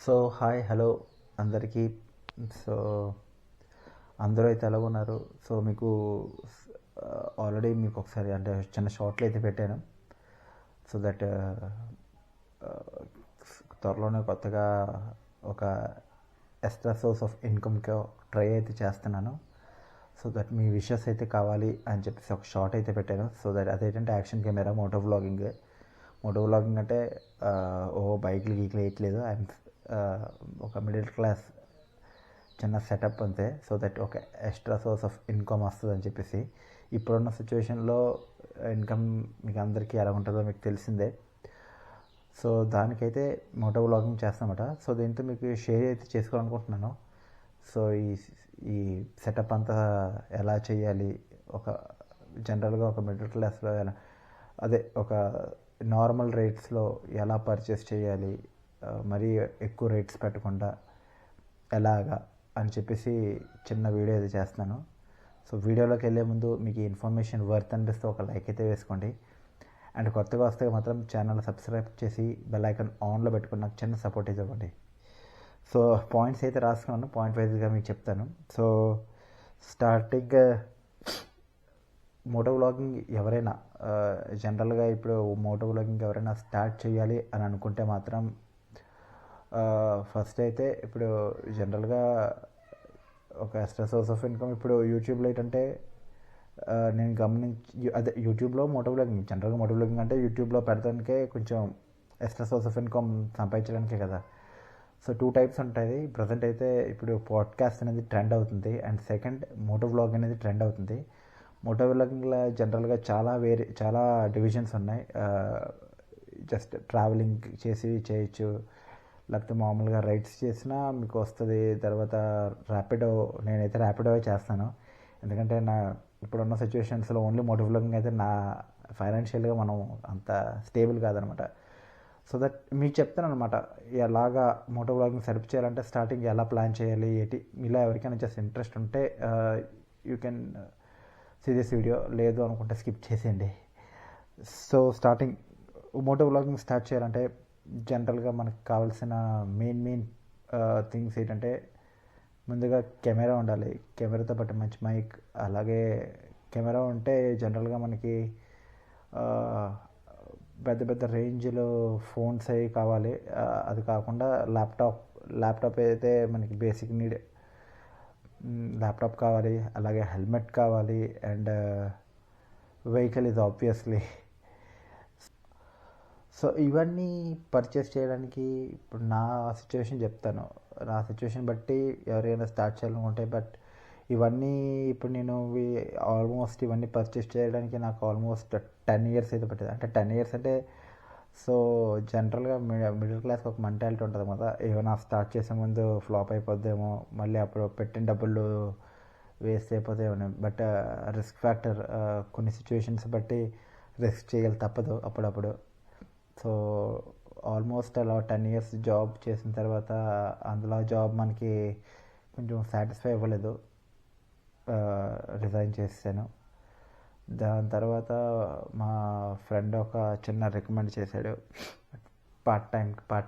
So hi hello అందరికీ. So అందరూ అయితే ఎలా ఉన్నారు? సో మీకు ఆల్రెడీ మీకు ఒకసారి అంటే చిన్న షార్ట్లు అయితే పెట్టాను. సో దట్ త్వరలోనే కొత్తగా ఒక ఎక్స్ట్రా సోర్స్ ఆఫ్ ఇన్కమ్కి ట్రై అయితే చేస్తున్నాను. సో దట్ మీ విషెస్ అయితే కావాలి అని చెప్పేసి ఒక షార్ట్ అయితే పెట్టాను. సో దట్ అదేంటంటే యాక్షన్ కెమెరా మోటో వ్లాగింగ్ అంటే బైక్లు గీక్లు వేయట్లేదు. ఒక మిడిల్ క్లాస్ చిన్న సెటప్ అంతే. సో దట్ ఒక ఎక్స్ట్రా సోర్స్ ఆఫ్ ఇన్కమ్ వస్తుంది అని చెప్పేసి. ఇప్పుడున్న సిచ్యువేషన్లో ఇన్కమ్ మీకు అందరికీ ఎలా ఉంటుందో మీకు తెలిసిందే. సో దానికైతే మోటో వ్లాగింగ్ చేస్తామట. సో దీంతో మీకు షేర్ అయితే చేసుకోవాలనుకుంటున్నాను. సో ఈ సెటప్ అంతా ఎలా చేయాలి, ఒక జనరల్గా ఒక మిడిల్ క్లాస్లో ఎలా అదే ఒక నార్మల్ రేట్స్లో ఎలా పర్చేస్ చేయాలి, మరీ ఎక్కువ రేట్స్ పెట్టకుండా ఎలాగా అని చెప్పేసి చిన్న వీడియో అయితే చేస్తున్నాను. సో వీడియోలోకి వెళ్ళే ముందు మీకు ఈ ఇన్ఫర్మేషన్ వర్త్ అనిపిస్తే ఒక లైక్ అయితే వేసుకోండి. అండ్ కొత్తగా వస్తే మాత్రం ఛానల్ సబ్స్క్రైబ్ చేసి బెల్ ఐకాన్ ఆన్లో పెట్టుకుని నాకు చిన్న సపోర్ట్ అయితే ఇవ్వండి. సో పాయింట్స్ అయితే రాసుకున్నాను, పాయింట్ వైజ్గా మీకు చెప్తాను. సో స్టార్టింగ్ మోటో వ్లాగింగ్ ఎవరైనా జనరల్గా ఇప్పుడు మోటో వ్లాగింగ్ ఎవరైనా స్టార్ట్ చేయాలి అని అనుకుంటే మాత్రం ఫస్ట్ అయితే ఇప్పుడు జనరల్గా ఒక ఎక్స్ట్రా సోర్స్ ఆఫ్ ఇన్కమ్ ఇప్పుడు యూట్యూబ్లో ఏంటంటే నేను అదే యూట్యూబ్లో మోటో వ్లాగింగ్ జనరల్గా మోటో వ్లాగింగ్ అంటే యూట్యూబ్లో పెడతానికే కొంచెం ఎక్స్ట్రా సోర్స్ ఆఫ్ ఇన్కమ్ సంపాదించడానికే కదా. సో 2 టైప్స్ ఉంటుంది ప్రజెంట్ అయితే. ఇప్పుడు పాడ్కాస్ట్ అనేది ట్రెండ్ అవుతుంది అండ్ సెకండ్ మోటో వ్లాగ్ అనేది ట్రెండ్ అవుతుంది. మోటో వ్లాగింగ్లో జనరల్గా చాలా డివిజన్స్ ఉన్నాయి. జస్ట్ ట్రావెలింగ్ చేసి చేయొచ్చు, లేకపోతే మామూలుగా రైడ్స్ చేసినా మీకు వస్తుంది. తర్వాత నేనైతే ర్యాపిడో చేస్తాను. ఎందుకంటే ఇప్పుడున్న సిచ్యువేషన్స్లో ఓన్లీ మోటో వ్లాగింగ్ అయితే ఫైనాన్షియల్గా మనం అంత స్టేబుల్ కాదనమాట. సో దట్ మీకు చెప్తాను అనమాట ఎలాగా మోటో వ్లాగింగ్ సెటప్ చేయాలంటే స్టార్టింగ్ ఎలా ప్లాన్ చేయాలి ఏంటి. మీలో ఎవరికైనా జస్ట్ ఇంట్రెస్ట్ ఉంటే you can see this video, లేదు అనుకుంటే స్కిప్ చేసేయండి. So starting moto vlogging start చేయాలంటే జనరల్గా మనకు కావాల్సిన మెయిన్ థింగ్స్ ఏంటంటే ముందుగా కెమెరా ఉండాలి. కెమెరాతో పాటు మంచి మైక్, అలాగే కెమెరా ఉంటే జనరల్గా మనకి పెద్ద రేంజ్లో ఫోన్స్ అవి కావాలి. అది కాకుండా ల్యాప్టాప్ అయితే మనకి బేసిక్ నీడ్. ల్యాప్టాప్ కావాలి, అలాగే హెల్మెట్ కావాలి అండ్ వెహికల్ ఇది ఆబ్వియస్లీ. సో ఇవన్నీ పర్చేస్ చేయడానికి ఇప్పుడు నా సిచ్యువేషన్ చెప్తాను. నా సిచ్యువేషన్ బట్టి ఎవరైనా స్టార్ట్ చేయాలనుకుంటే, బట్ ఇవన్నీ ఇప్పుడు నేను ఆల్మోస్ట్ ఇవన్నీ పర్చేస్ చేయడానికి నాకు ఆల్మోస్ట్ 10 years అయితే పట్టింది. అంటే 10 years అంటే సో జనరల్గా మిడిల్ క్లాస్కి ఒక మెంటాలిటీ ఉంటుంది కదా, ఏమైనా స్టార్ట్ చేసే ముందు ఫ్లాప్ అయిపోద్దేమో, మళ్ళీ అప్పుడు పెట్టిన డబ్బులు వేస్ట్ అయిపోతాయేమో. బట్ రిస్క్ ఫ్యాక్టర్ కొన్ని సిచ్యువేషన్స్ బట్టి రిస్క్ చేయాలి తప్పదు అప్పుడప్పుడు. సో ఆల్మోస్ట్ అలా 10 years జాబ్ చేసిన తర్వాత అందులో జాబ్ మనకి కొంచెం సాటిస్ఫై అవ్వలేదు, రిజైన్ చేసాను. దాని తర్వాత మా ఫ్రెండ్ ఒక చిన్న రికమెండ్ చేశాడు, పార్ట్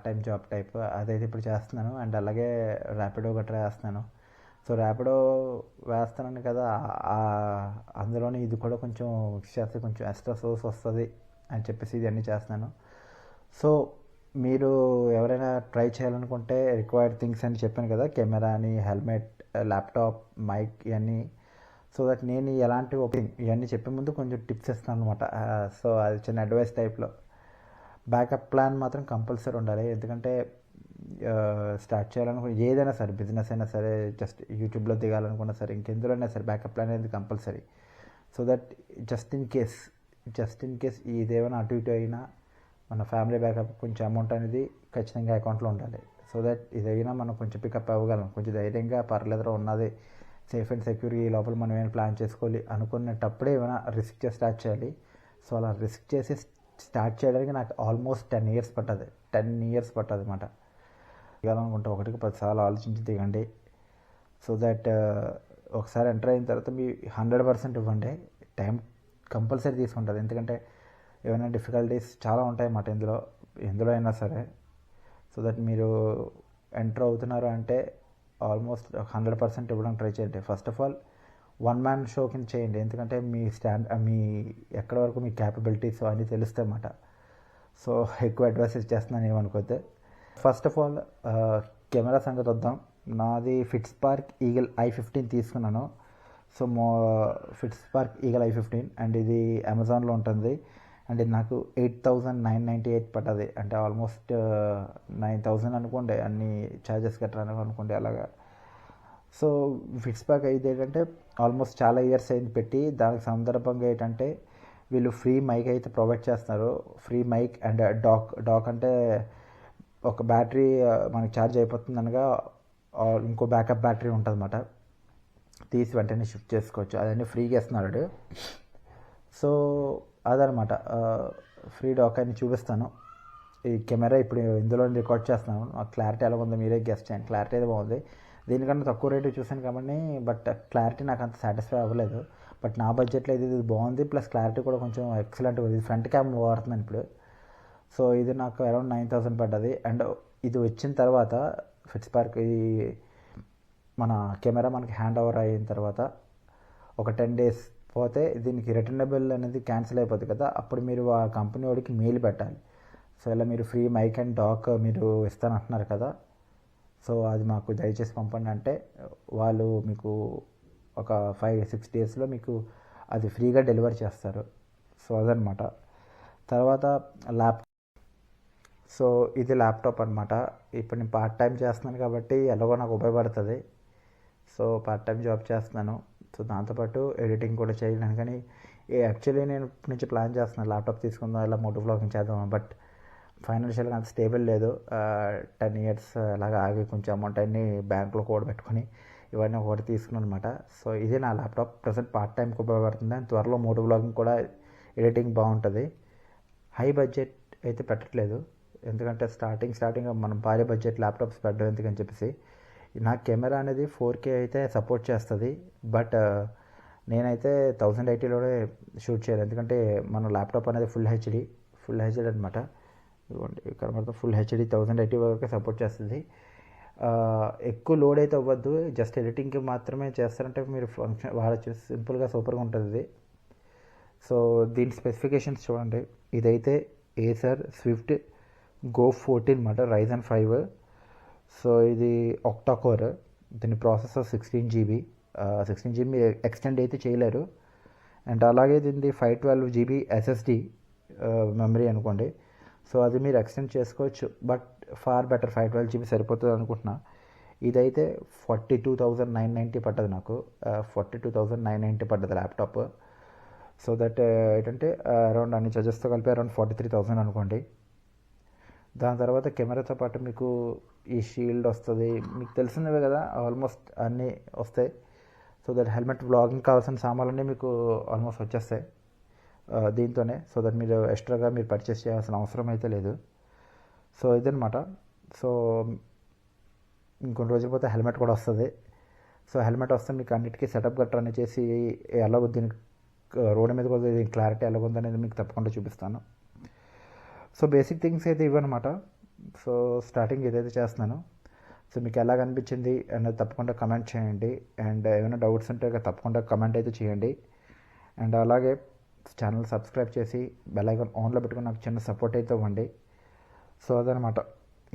టైం జాబ్ టైప్. అదైతే ఇప్పుడు చేస్తున్నాను. అండ్ అలాగే ర్యాపిడో గట్రా వేస్తున్నాను. సో ర్యాపిడో వేస్తున్నాను కదా, అందులోనే ఇది కూడా కొంచెం మిక్స్ చేస్తే కొంచెం ఎక్స్ట్రా సోర్స్ వస్తుంది అని చెప్పేసి ఇవన్నీ చేస్తున్నాను. సో మీరు ఎవరైనా ట్రై చేయాలనుకుంటే రిక్వైర్డ్ థింగ్స్ అని చెప్పాను కదా, కెమెరా అని, హెల్మెట్, ల్యాప్టాప్, మైక్, ఇవన్నీ. సో దట్ నేను ఎలాంటి ఇవన్నీ చెప్పే ముందు కొంచెం టిప్స్ ఇస్తాను అనమాట. సో అది చిన్న అడ్వైస్ టైప్లో. బ్యాకప్ ప్లాన్ మాత్రం కంపల్సరీ ఉండాలి. ఎందుకంటే స్టార్ట్ చేయాలనుకున్న ఏదైనా సరే, బిజినెస్ అయినా సరే, జస్ట్ యూట్యూబ్లో దిగాలనుకున్నా సరే, ఇంకెందులో అయినా సరే బ్యాకప్ ప్లాన్ అనేది compulsory. So that just in case ఇదేమైనా అటు ఇటు అయినా మన ఫ్యామిలీ బ్యాకప్ కొంచెం అమౌంట్ అనేది ఖచ్చితంగా అకౌంట్లో ఉండాలి. సో దట్ ఇదైనా మనం కొంచెం పికప్ అవ్వగలం, కొంచెం ధైర్యంగా పర్లేదురా ఉన్నది సేఫ్ అండ్ సెక్యూర్, ఈ లోపల మనం ఏమైనా ప్లాన్ చేసుకోవాలి అనుకునేటప్పుడే ఏమైనా రిస్క్ చేసి స్టార్ట్ చేయాలి. సో అలా రిస్క్ చేసి స్టార్ట్ చేయడానికి నాకు ఆల్మోస్ట్ 10 years పట్టదు. 10 years పట్టదు అనమాట. దిగాలనుకుంటే 1కి 10 సార్లు ఆలోచించి దిగండి. సో దట్ ఒకసారి ఎంటర్ అయిన తర్వాత మీ 100% ఇవ్వండి. టైం కంపల్సరీ తీసుకుంటుంది. ఎందుకంటే ఏమైనా డిఫికల్టీస్ చాలా ఉంటాయి అన్నమాట ఎందులో అయినా సరే. సో దట్ మీరు ఎంటర్ అవుతున్నారు అంటే ఆల్మోస్ట్ 100% ఇవ్వడానికి ట్రై చేయండి. First of all one man show కింద చేయండి, ఎందుకంటే మీ ఎక్కడి వరకు మీ క్యాపబిలిటీస్ అన్నీ తెలుస్తాయి అన్నమాట. సో ఎక్కువ అడ్వైస్ ఇచ్చేస్తున్నాను ఏమనుకోతే. ఫస్ట్ ఆఫ్ ఆల్ కెమెరా సంగతి వద్దాం. నాది ఫిట్స్పార్క్ ఈగల్ i15 తీసుకున్నాను. సో ఫిట్స్పార్క్ ఈగల్ i15 అండ్ ఇది అమెజాన్లో ఉంటుంది. అండ్ ఇది నాకు 8,998 పడ్డది, అంటే ఆల్మోస్ట్ 9,000 అనుకోండి, అన్ని ఛార్జెస్ కట్టడానికి అనుకోండి అలాగా. సో ఫిట్స్పార్క్ ఇది ఏంటంటే ఆల్మోస్ట్ చాలా ఇయర్స్ అయింది పెట్టి. దానికి సందర్భంగా ఏంటంటే వీళ్ళు ఫ్రీ మైక్ అయితే ప్రొవైడ్ చేస్తున్నారు. ఫ్రీ మైక్ అండ్ డాక్ అంటే ఒక బ్యాటరీ మనకి ఛార్జ్ అయిపోతుంది అనగా ఇంకో బ్యాకప్ బ్యాటరీ ఉంటుంది అన్నమాట, తీసి వెంటనే షిఫ్ట్ చేసుకోవచ్చు. అదన్నీ ఫ్రీగా ఇస్తున్నాడు. సో అదనమాట ఫ్రీ డాక్ అని చూపిస్తాను. ఈ కెమెరా ఇప్పుడు ఇందులో రికార్డ్ చేస్తున్నాను. క్లారిటీ ఎలా ఉందో మీరే గెస్ట్ చేయండి. క్లారిటీ అయితే బాగుంది. దీనికన్నా తక్కువ రేటు చూశాను కాబట్టి, బట్ క్లారిటీ నాకు అంత సాటిస్ఫై అవ్వలేదు. బట్ నా బడ్జెట్లో ఇది బాగుంది, ప్లస్ క్లారిటీ కూడా కొంచెం ఎక్సలెంట్గా ఉంది. ఫ్రంట్ క్యామ్ వాడుతున్నాను ఇప్పుడు. సో ఇది నాకు అరౌండ్ 9,000 పడ్డది. అండ్ ఇది వచ్చిన తర్వాత ఫిట్స్పార్క్ ఈ మన కెమెరా మనకి హ్యాండ్ ఓవర్ అయిన తర్వాత ఒక 10 days పోతే దీనికి రిటర్నబుల్ అనేది క్యాన్సిల్ అయిపోతుంది కదా, అప్పుడు మీరు ఆ కంపెనీ వాడికి మెయిల్ పెట్టాలి. సో ఇలా మీరు ఫ్రీ మైక్ అండ్ డాక్ మీరు ఇస్తానంటున్నారు కదా, సో అది మాకు దయచేసి పంపండి అంటే వాళ్ళు మీకు ఒక 5-6 daysలో మీకు అది ఫ్రీగా డెలివరీ చేస్తారు. సో అదనమాట. తర్వాత సో ఇది ల్యాప్టాప్ అనమాట. ఇప్పుడు నేను పార్ట్ టైం చేస్తున్నాను కాబట్టి ఎలాగో నాకు ఉపయోగపడుతుంది. సో పార్ట్ టైం జాబ్ చేస్తున్నాను. సో దాంతోపాటు ఎడిటింగ్ కూడా చేయలేను. కానీ యాక్చువల్లీ నేను ఇప్పటి నుంచి ప్లాన్ చేస్తున్నాను ల్యాప్టాప్ తీసుకుందాం, ఇలా మోటో వ్లాగింగ్ చేద్దాం. బట్ ఫైనాన్షియల్గా అంత స్టేబుల్ లేదు. 10 years అలాగా ఆగి కొంచెం అమౌంట్ అన్నీ బ్యాంక్లో కూడబెట్టుకొని ఇవన్నీ ఒకటి తీసుకున్నాను అనమాట. సో ఇది నా ల్యాప్టాప్. ప్రజెంట్ పార్ట్ టైంకి ఉపయోగపడుతుంది. అండ్ త్వరలో మోటో వ్లాగింగ్ కూడా ఎడిటింగ్ బాగుంటుంది. హై బడ్జెట్ అయితే పెట్టట్లేదు, ఎందుకంటే స్టార్టింగ్ మనం భారీ బడ్జెట్ ల్యాప్టాప్స్ పెట్టడం ఎందుకని చెప్పేసి. నా కెమెరా అనేది 4K అయితే సపోర్ట్ చేస్తుంది. బట్ నేనైతే 1080లోనే షూట్ చేయాలి, ఎందుకంటే మన ల్యాప్టాప్ అనేది ఫుల్ హెచ్డి అనమాట. ఇదిగోండి ఇక్కడ మొత్తం ఫుల్ హెచ్డి 1080 వరకు సపోర్ట్ చేస్తుంది. ఎక్కువ లోడ్ అయితే అవ్వద్దు, జస్ట్ ఎడిటింగ్కి మాత్రమే చేస్తారంటే మీరు ఫంక్షన్ వాడచ్చు. సింపుల్గా సూపర్గా ఉంటుంది ఇది. సో దీని స్పెసిఫికేషన్స్ చూడండి. ఇదైతే ఏసర్ స్విఫ్ట్ గో 14 అనమాట, Ryzen 5. సో ఇది ఒక్టా కోర్. దీని ప్రాసెసర్ 16GB. 16GB ఎక్స్టెండ్ అయితే చేయలేరు. అండ్ అలాగే దీనిది 512GB SSD మెమరీ అనుకోండి. సో అది మీరు ఎక్స్టెండ్ చేసుకోవచ్చు, బట్ ఫార్ బెటర్ 512GB సరిపోతుంది అనుకుంటున్నా. ఇదైతే 42,990 పడ్డది నాకు. 42,990 పడ్డది ల్యాప్టాప్. సో దట్ ఏంటంటే అరౌండ్ అన్ని చార్జెస్తో కలిపి అరౌండ్ 43,000 అనుకోండి. దాని తర్వాత కెమెరాతో పాటు మీకు ఈ షీల్డ్ వస్తుంది, మీకు తెలిసినవే కదా, ఆల్మోస్ట్ అన్నీ వస్తాయి. సో దట్ హెల్మెట్ వ్లాగింగ్ కావాల్సిన సామాన్లన్నీ మీకు ఆల్మోస్ట్ వచ్చేస్తాయి దీంతోనే. సో దట్ మీరు ఎక్స్ట్రాగా మీరు పర్చేస్ చేయాల్సిన అవసరం అయితే లేదు. సో ఇదనమాట. సో ఇంకొన్ని రోజులు పోతే హెల్మెట్ కూడా వస్తుంది. సో హెల్మెట్ వస్తే మీకు అన్నిటికీ సెటప్ గట్రా అని చేసి ఎలాగో దీనికి రోడ్డు మీద కూడా దీని క్లారిటీ ఎలాగుందనేది మీకు తప్పకుండా చూపిస్తాను. సో బేసిక్ థింగ్స్ అయితే ఇవన్నమాట. సో స్టార్టింగ్ ఏదైతే చేస్తున్నాను. సో మీకు ఎలాగ అనిపించింది అనేది తప్పకుండా కమెంట్ చేయండి. అండ్ ఏమైనా డౌట్స్ ఉంటే తప్పకుండా కమెంట్ అయితే చేయండి. అండ్ అలాగే ఛానల్ సబ్స్క్రైబ్ చేసి బెల్ ఐకాన్ ఆన్లో పెట్టుకుని నాకు చిన్న సపోర్ట్ అయితే ఇవ్వండి. సో అదనమాట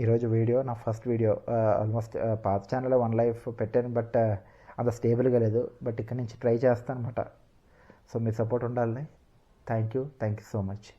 ఈరోజు వీడియో, నా ఫస్ట్ వీడియో. ఆల్మోస్ట్ పాత ఛానల్లో 1 Life పెట్టాను, బట్ అంత స్టేబుల్గా లేదు. బట్ ఇక్కడ నుంచి ట్రై చేస్తాను అనమాట. సో మీ సపోర్ట్ ఉండాలని. Thank you so much.